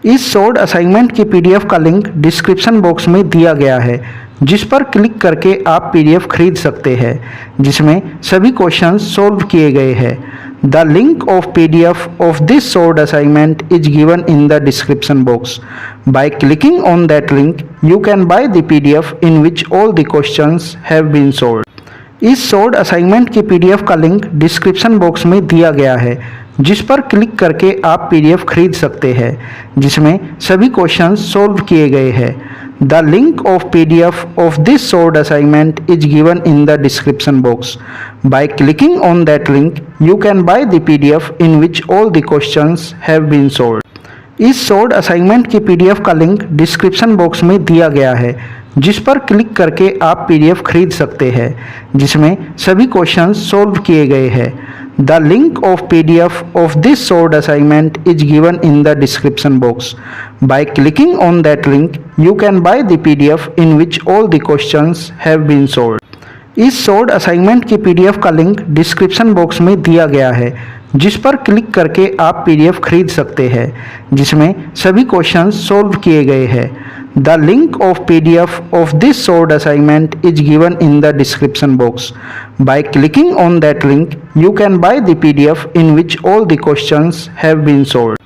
इस short assignment की PDF का लिंक डिस्क्रिप्शन बॉक्स में दिया गया है, जिस पर क्लिक करके आप पीडीएफ खरीद सकते हैं, जिसमें सभी क्वेश्चंस सॉल्व किए गए हैं। The link of PDF of this short assignment is given in the description box. By clicking on that link you can buy the PDF in which all the questions have been solved. इस short assignment की PDF का link description box में दिया गया है, जिस पर click करके आप पीडीएफ खरीद सकते हैं, जिसमें सभी क्वेश्चंस सॉल्व किए गए हैं। The link of PDF of this short assignment is given in the description box. By clicking on that link you can buy the PDF in which all the questions have been solved. इस short assignment की PDF का link description box में दिया गया है, जिस पर click करके आप पीडीएफ खरीद सकते हैं, जिसमें सभी क्वेश्चंस सॉल्व किए गए हैं। The link of PDF of this short assignment is given in the description box. By clicking on that link you can buy the PDF in which all the questions have been solved. इस short assignment की PDF का link description box में दिया गया है, जिस पर click करके आप पीडीएफ खरीद सकते हैं, जिसमें सभी क्वेश्चंस सॉल्व किए गए हैं। The link of PDF of this short assignment is given in the description box. By clicking on that link you can buy the PDF in which all the questions have been solved.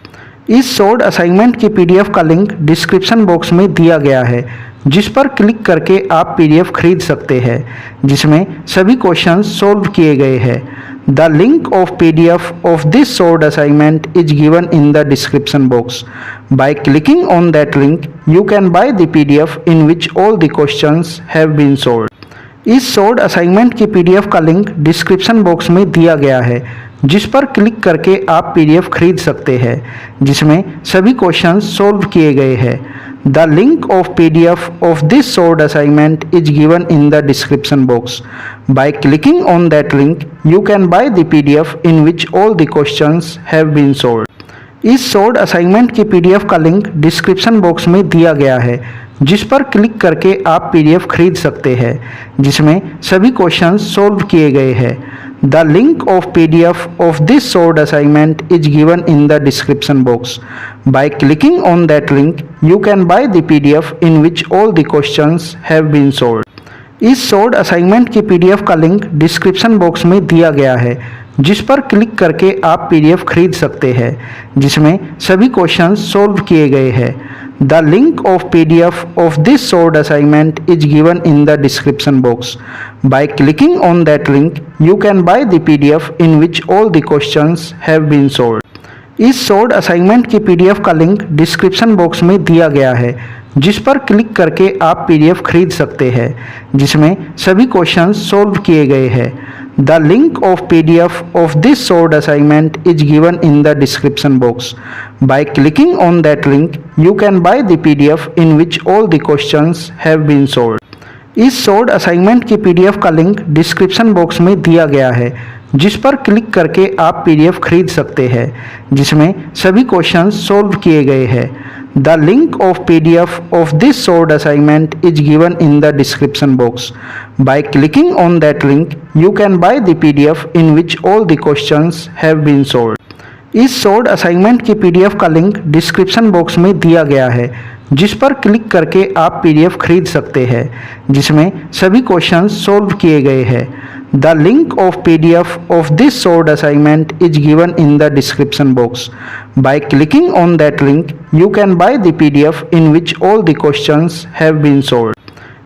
इस short assignment की PDF का link description box में दिया गया है, जिस पर click करके आप पीडीएफ खरीद सकते हैं, जिसमें सभी क्वेश्चंस सॉल्व किए गए हैं। The link of PDF of this short assignment is given in the description box. By clicking on that link you can buy the PDF in which all the questions have been solved. इस short assignment की PDF का link description box में दिया गया है, जिस पर click करके आप पीडीएफ खरीद सकते हैं, जिसमें सभी क्वेश्चंस सॉल्व किए गए हैं। The link of PDF of this short assignment is given in the description box. By clicking on that link you can buy the PDF in which all the questions have been solved. इस short assignment की PDF का link description box में दिया गया है, जिस पर click करके आप पीडीएफ खरीद सकते हैं, जिसमें सभी क्वेश्चंस सॉल्व किए गए हैं। The link of PDF of this short assignment is given in the description box. By clicking on that link you can buy the PDF in which all the questions have been solved. इस short assignment की PDF का link description box में दिया गया है, जिस पर click करके आप पीडीएफ खरीद सकते हैं, जिसमें सभी क्वेश्चंस सॉल्व किए गए हैं। The link of PDF of this short assignment is given in the description box. By clicking on that link you can buy the PDF in which all the questions have been solved. इस short assignment की PDF का link description box में दिया गया है, जिस पर click करके आप पीडीएफ खरीद सकते हैं, जिसमें सभी क्वेश्चंस सॉल्व किए गए हैं। The link of PDF of this short assignment is given in the description box. By clicking on that link you can buy the PDF in which all the questions have been solved. इस short assignment की PDF का link description box में दिया गया है, जिस पर click करके आप पीडीएफ खरीद सकते हैं, जिसमें सभी क्वेश्चंस सॉल्व किए गए हैं। The link of PDF of this short assignment is given in the description box. By clicking on that link you can buy the PDF in which all the questions have been solved. इस short assignment की PDF का link description box में दिया गया है, जिस पर click करके आप पीडीएफ खरीद सकते हैं, जिसमें सभी क्वेश्चंस सॉल्व किए गए हैं। The link of PDF of this short assignment is given in the description box. By clicking on that link you can buy the PDF in which all the questions have been solved.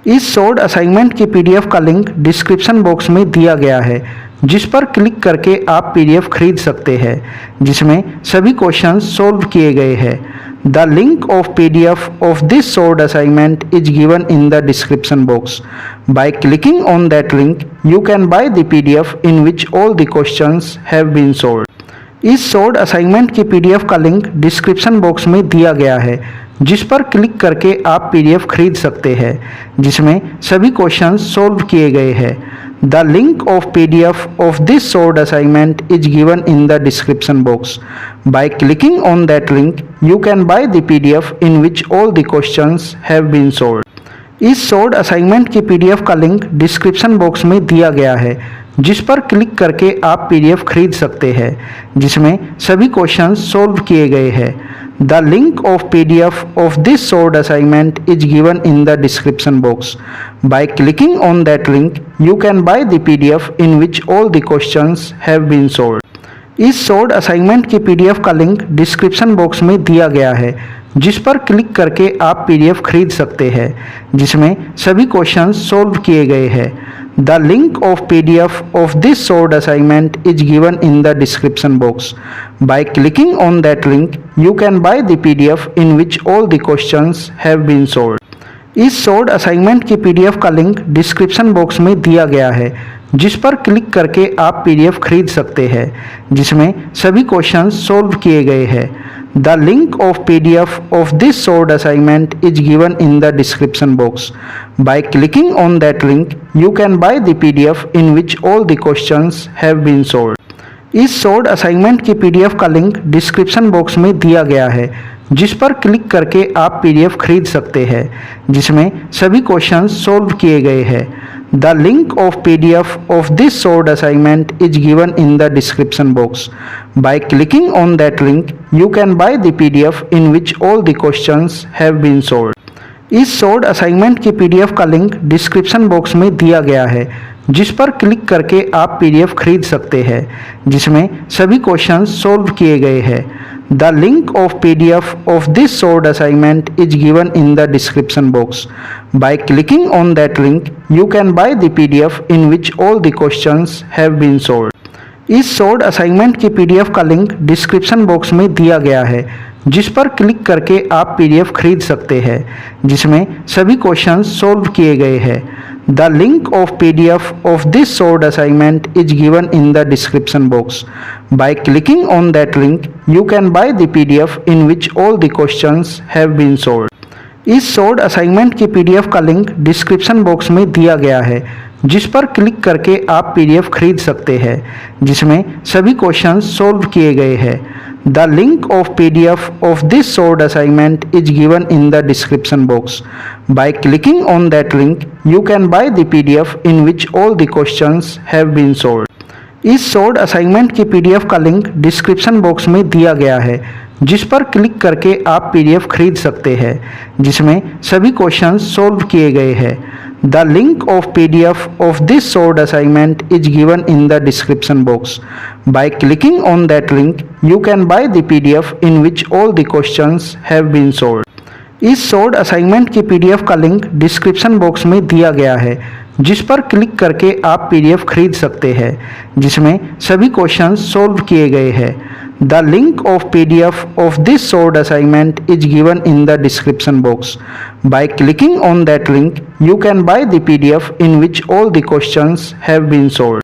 इस short assignment की PDF का link description box में दिया गया है, जिस पर click करके आप पीडीएफ खरीद सकते हैं, जिसमें सभी क्वेश्चंस सॉल्व किए गए हैं। The link of PDF of this short assignment is given in the description box. By clicking on that link you can buy the PDF in which all the questions have been solved. इस short assignment की PDF का link description box में दिया गया है, जिस पर click करके आप पीडीएफ खरीद सकते हैं, जिसमें सभी क्वेश्चंस सॉल्व किए गए हैं। The link of PDF of this short assignment is given in the description box. By clicking on that link you can buy the PDF in which all the questions have been solved. इस short assignment की PDF का link description box में दिया गया है, जिस पर click करके आप पीडीएफ खरीद सकते हैं, जिसमें सभी क्वेश्चंस सॉल्व किए गए हैं। The link of PDF of this solved assignment is given in the description box. By clicking on that link, you can buy the PDF in which all the questions have been solved. इस solved assignment की PDF का link description box में दिया गया है, जिस पर click करके आप पीडीएफ खरीद सकते हैं, जिसमें सभी क्वेश्चंस सोल्व किए गए हैं। The link of PDF of this solved assignment is given in the description box. By clicking on that link, you can buy the PDF in which all the questions have been solved. इस solved assignment की PDF का link description box में दिया गया है, जिस पर click करके आप पीडीएफ खरीद सकते हैं, जिसमें सभी क्वेश्चंस सोल्व किए गए हैं। The link of PDF of this solved assignment is given in the description box. By clicking on that link, you can buy the PDF in which all the questions have been solved. इस solved assignment की PDF का link description box में दिया गया है, जिस पर click करके आप पीडीएफ खरीद सकते हैं, जिसमें सभी क्वेश्चंस सोल्व किए गए हैं। The link of PDF of this solved assignment is given in the description box. By clicking on that link, you can buy the PDF in which all the questions have been solved. इस solved assignment की PDF का link description box में दिया गया है, जिस पर click करके आप पीडीएफ खरीद सकते हैं, जिसमें सभी क्वेश्चंस सोल्व किए गए हैं। The link of PDF of this solved assignment is given in the description box. By clicking on that link, you can buy the PDF in which all the questions have been solved. इस solved assignment की PDF का link description box में दिया गया है, जिस पर click करके आप पीडीएफ खरीद सकते हैं, जिसमें सभी क्वेश्चंस सोल्व किए गए हैं। The link of PDF of this solved assignment is given in the description box. By clicking on that link, you can buy the PDF in which all the questions have been solved. इस solved assignment की PDF का link description box में दिया गया है, जिस पर click करके आप पीडीएफ खरीद सकते हैं, जिसमें सभी क्वेश्चंस सोल्व किए गए हैं। The link of PDF of this solved assignment is given in the description box. By clicking on that link, you can buy the PDF in which all the questions have been solved. इस solved assignment की PDF का link description box में दिया गया है, जिस पर click करके आप पीडीएफ खरीद सकते हैं, जिसमें सभी क्वेश्चंस सोल्व किए गए हैं। The link of PDF of this solved assignment is given in the description box. By clicking on that link, you can buy the PDF in which all the questions have been solved. इस solved assignment की PDF का link description box में दिया गया है, जिस पर click करके आप पीडीएफ खरीद सकते हैं, जिसमें सभी क्वेश्चंस सोल्व किए गए हैं। The link of PDF of this solved assignment is given in the description box. By clicking on that link, you can buy the PDF in which all the questions have been solved.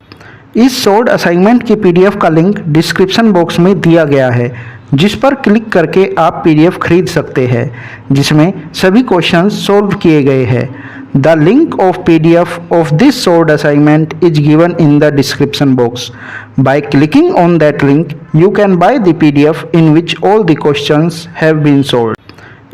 इस solved assignment की PDF का link description box में दिया गया है, जिस पर click करके आप पीडीएफ खरीद सकते हैं, जिसमें सभी क्वेश्चंस सोल्व किए गए हैं। The link of PDF of this solved assignment is given in the description box. By clicking on that link, you can buy the PDF in which all the questions have been solved.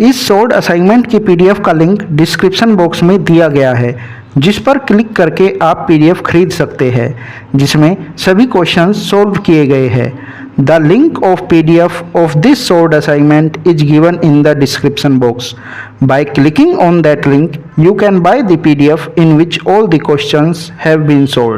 इस solved assignment की PDF का link description box में दिया गया है, जिस पर click करके आप पीडीएफ खरीद सकते हैं, जिसमें सभी क्वेश्चंस सोल्व किए गए हैं। The link of PDF of this solved assignment is given in the description box. By clicking on that link, you can buy the PDF in which all the questions have been solved.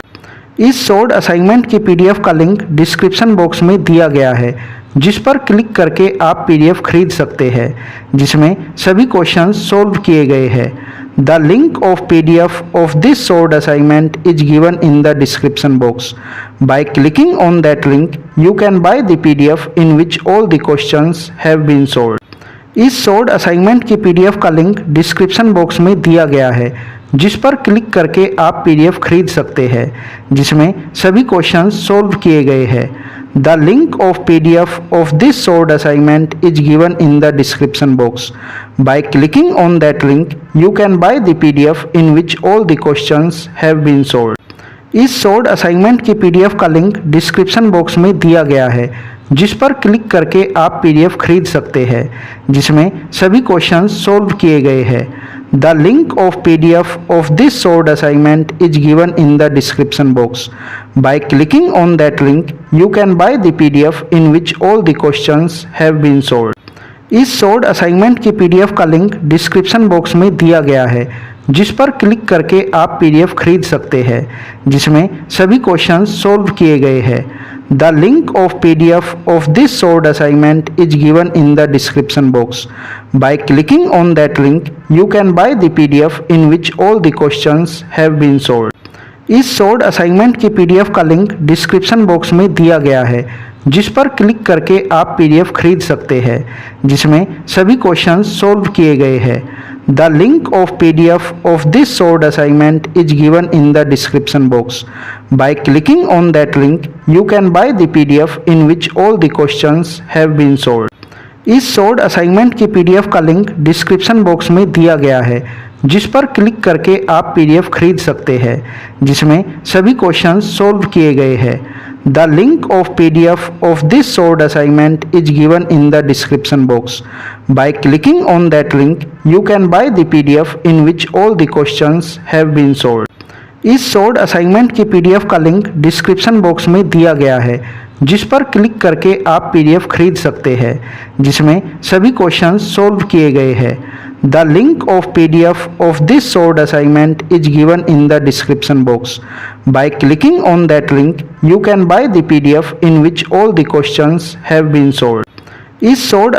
इस solved assignment की PDF का link description box में दिया गया है, जिस पर click करके आप पीडीएफ खरीद सकते हैं, जिसमें सभी क्वेश्चंस सोल्व किए गए हैं। The link of PDF of this solved assignment is given in the description box. By clicking on that link, you can buy the PDF in which all the questions have been solved. इस solved assignment की PDF का link description box में दिया गया है, जिस पर click करके आप पीडीएफ खरीद सकते हैं, जिसमें सभी क्वेश्चंस सोल्व किए गए हैं। The link of PDF of this solved assignment is given in the description box. By clicking on that link, you can buy the PDF in which all the questions have been solved. इस solved assignment की PDF का link description box में दिया गया है, जिस पर click करके आप पीडीएफ खरीद सकते हैं, जिसमें सभी क्वेश्चंस सोल्व किए गए हैं। The link of PDF of this solved assignment is given in the description box. By clicking on that link, you can buy the PDF in which all the questions have been solved. इस short assignment की PDF का link description box में दिया गया है, जिस पर click करके आप पीडीएफ खरीद सकते हैं, जिसमें सभी क्वेश्चंस सॉल्व किए गए हैं। The link of PDF of this short assignment is given in the description box. By clicking on that link you can buy the PDF in which all the questions have been solved. इस short assignment की PDF का link description box में दिया गया है, जिस पर click करके आप पीडीएफ खरीद सकते हैं, जिसमें सभी क्वेश्चंस सॉल्व किए गए हैं। The link of PDF of this short assignment is given in the description box. By clicking on that link you can buy the PDF in which all the questions have been solved. इस short assignment की PDF का link description box में दिया गया है, जिस पर click करके आप पीडीएफ खरीद सकते हैं, जिसमें सभी क्वेश्चंस सॉल्व किए गए हैं। The link of PDF of this short assignment is given in the description box. By clicking on that link you can buy the PDF in which all the questions have been solved. इस short assignment की PDF का link description box में दिया गया है, जिस पर click करके आप पीडीएफ खरीद सकते हैं, जिसमें सभी क्वेश्चंस सॉल्व किए गए हैं। The link of PDF of this short assignment is given in the description box. By clicking on that link you can buy the PDF in which all the questions have been solved. इस short